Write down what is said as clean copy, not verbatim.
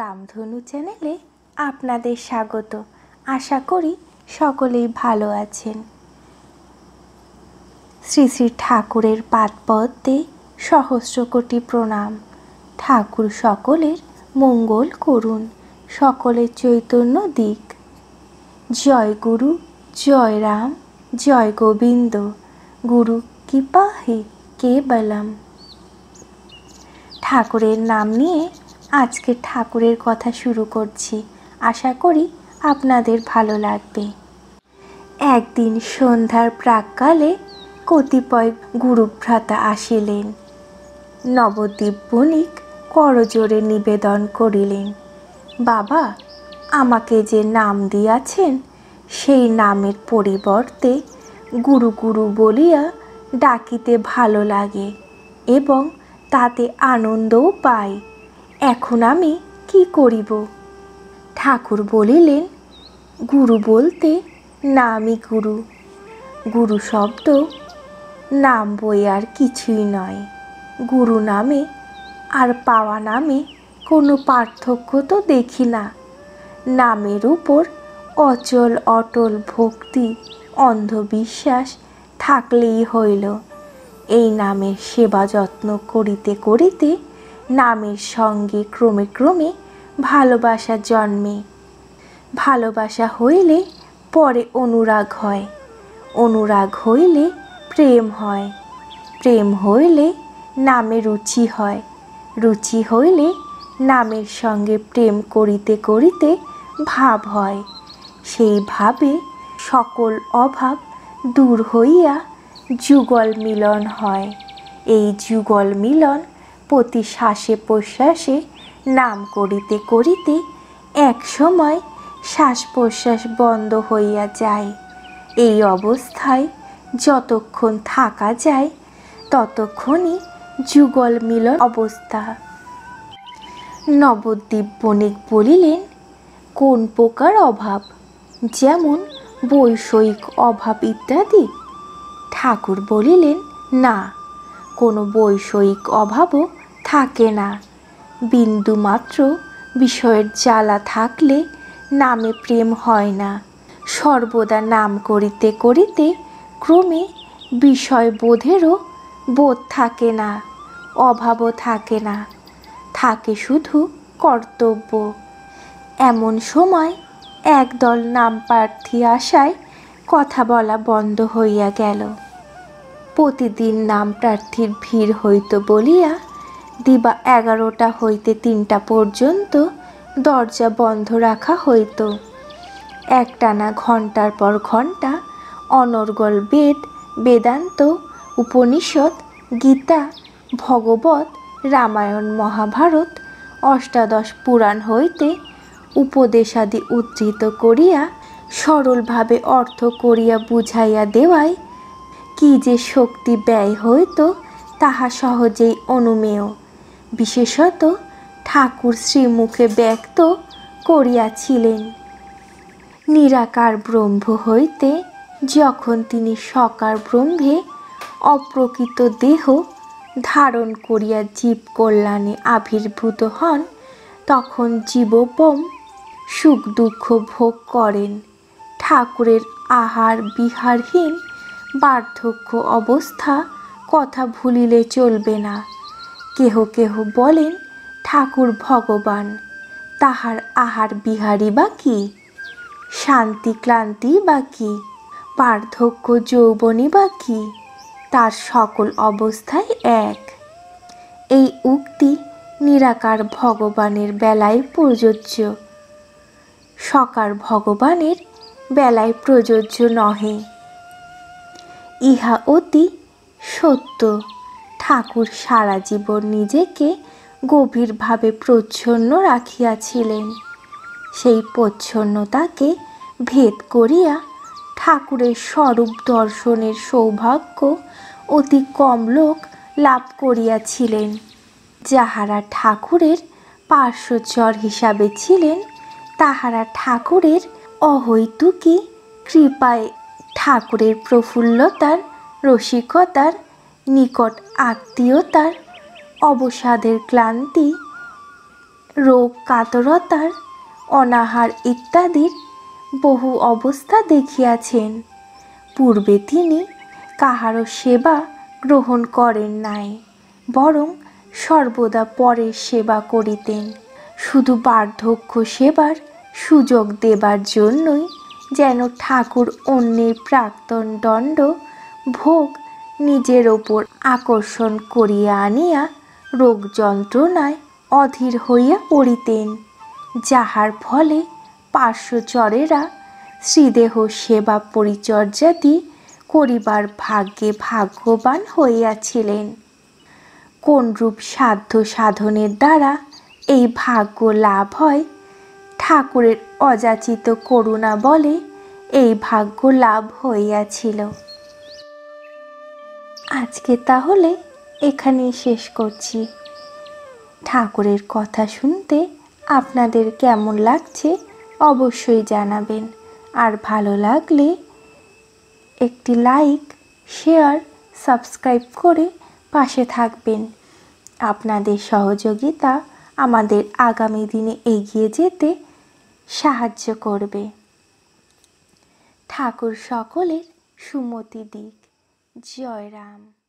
রামধনু চ্যানেলে আপনাদের স্বাগত। আশা করি সকলেই ভালো আছেন। শ্রী শ্রী ঠাকুরের পাদপদ্মে সহস্র কোটি প্রণাম। ঠাকুর সকলের মঙ্গল করুন, সকলের চৈতন্য দিক। জয় গুরু, জয় রাম, জয় গোবিন্দ, গুরু কৃপা হি কেবলম। ঠাকুরের নাম নিয়ে আজকে ঠাকুরের কথা শুরু করছি। আশা করি আপনাদের ভালো লাগবে। একদিন সন্ধ্যার প্রাক্কালে কতিপয় গুরুভ্রাতা আসিলেন। নবদ্বীপ বণিক করজোড়ে নিবেদন করিলেন, বাবা, আমাকে যে নাম দিয়াছেন সেই নামের পরিবর্তে গুরু গুরু বলিয়া ডাকিতে ভালো লাগে এবং তাতে আনন্দও পাই। এখন আমি কি করিব? ঠাকুর বলিলেন, গুরু বলতে নামই গুরু। গুরু শব্দ নাম বই আর কিছুই নয়। গুরু নামে আর পাওয়া নামে কোনো পার্থক্য তো দেখি না। নামের উপর অচল অটল ভক্তি অন্ধবিশ্বাস থাকলেই হইল। এই নামের সেবা যত্ন করিতে করিতে নামের সঙ্গে ক্রমে ক্রমে ভালোবাসা জন্মে। ভালোবাসা হইলে পরে অনুরাগ হয়, অনুরাগ হইলে প্রেম হয়, প্রেম হইলে নামে রুচি হয়, রুচি হইলে নামের সঙ্গে প্রেম করিতে করিতে ভাব হয়। সেই ভাবে সকল অভাব দূর হইয়া যুগল মিলন হয়। এই যুগল মিলন প্রতি শ্বাসে প্রশ্বাসে নাম করিতে করিতে এক সময় শ্বাস প্রশ্বাস বন্ধ হইয়া যায়। এই অবস্থায় যতক্ষণ থাকা যায় ততক্ষণই যুগল মিলন অবস্থা। নবদ্বীপ বণিক বলিলেন, কোন প্রকার অভাব? যেমন বৈষয়িক অভাব ইত্যাদি? ঠাকুর বলিলেন, না, কোনো বৈষয়িক অভাবও থাকে না। বিন্দুমাত্র বিষয়ের জ্বালা থাকলে নামে প্রেম হয় না। সর্বদা নাম করিতে করিতে ক্রমে বিষয় বোধেরও বোধ থাকে না, অভাবও থাকে না, থাকে শুধু কর্তব্য। এমন সময় একদল নাম প্রার্থী আশায় কথা বলা বন্ধ হইয়া গেল। প্রতিদিন নাম প্রার্থীর ভিড় হইত বলিয়া দিবা 11টা হইতে 3টা পর্যন্ত দরজা বন্ধ রাখা হইত। একটানা ঘণ্টার পর ঘণ্টা অনর্গল বেদ, বেদান্ত, উপনিষদ, গীতা, ভগবত, রামায়ণ, মহাভারত, অষ্টাদশ পুরাণ হইতে উপদেশাদি উদ্ধৃত করিয়া সরলভাবে অর্থ করিয়া বুঝাইয়া দেওয়ায় কি যে শক্তি ব্যয় হইত তাহা সহজেই অনুমেয়। বিশেষত ঠাকুর শ্রীমুখে ব্যক্ত করিয়াছিলেন। নিরাকার ব্রহ্ম হইতে যখন তিনি সাকার ব্রহ্মে অপ্রকৃত দেহ ধারণ করিয়া জীব কল্যাণে আবির্ভূত হন, তখন জীবোপম সুখ দুঃখ ভোগ করেন। ঠাকুরের আহার বিহারহীন বার্ধক্য অবস্থা কথা ভুলিলে চলবে না। কেহ কেহ বলেন ঠাকুর ভগবান, তাহার আহার বিহারই বা কি? শান্তি ক্লান্তি বা কি? বার্ধক্য যৌবনই বা কি? তার সকল অবস্থাই এক। এই উক্তি নিরাকার ভগবানের বেলায় প্রযোজ্য, সাকার ভগবানের বেলায় প্রযোজ্য নহে। ইহা অতি সত্য। ঠাকুর সারা জীবন নিজেকে গভীরভাবে প্রচ্ছন্ন রাখিয়াছিলেন। সেই প্রচ্ছন্নতাকে ভেদ করিয়া ঠাকুরের স্বরূপ দর্শনের সৌভাগ্য অতি কম লোক লাভ করিয়াছিলেন। যাহারা ঠাকুরের পার্শ্বচর হিসাবে ছিলেন তাহারা ঠাকুরের অহৈতুকী কৃপায়, ঠাকুরের প্রফুল্লতার, রসিকতার, নিকট আত্মীয়তার, অবসাদের ক্লান্তি রোগ কাতরতার, অনাহার ইত্যাদির বহু অবস্থা দেখিয়াছেন। পূর্বে তিনি কাহারও সেবা গ্রহণ করেন নাই, বরং সর্বদা পরের সেবা করিতেন। শুধু বার্ধক্য সেবার সুযোগ দেবার জন্যই যেন ঠাকুর অন্যের প্রাক্তন দণ্ড ভোগ নিজের ওপর আকর্ষণ করিয়া আনিয়া রোগ যন্ত্রণায় অধীর হইয়া পড়িতেন, যাহার ফলে পার্শ্বচরেরা শ্রীদেহ সেবা পরিচর্যাদি করিবার ভাগ্যে ভাগ্যবান হইয়াছিলেন। কোনরূপ সাধ্য সাধনের দ্বারা এই ভাগ্য লাভ হয়, ঠাকুরের অযাচিত করুণা বলে এই ভাগ্য লাভ হইয়াছিল। আজকে তাহলে এখানেই শেষ করছি। ঠাকুরের কথা শুনতে আপনাদের কেমন লাগছে অবশ্যই জানাবেন। আর ভালো লাগলে একটি লাইক, শেয়ার, সাবস্ক্রাইব করে পাশে থাকবেন। আপনাদের সহযোগিতা আমাদের আগামী দিনে এগিয়ে যেতে সাহায্য করবে। ঠাকুর সকলের সুমতি দিক। জয় রাম।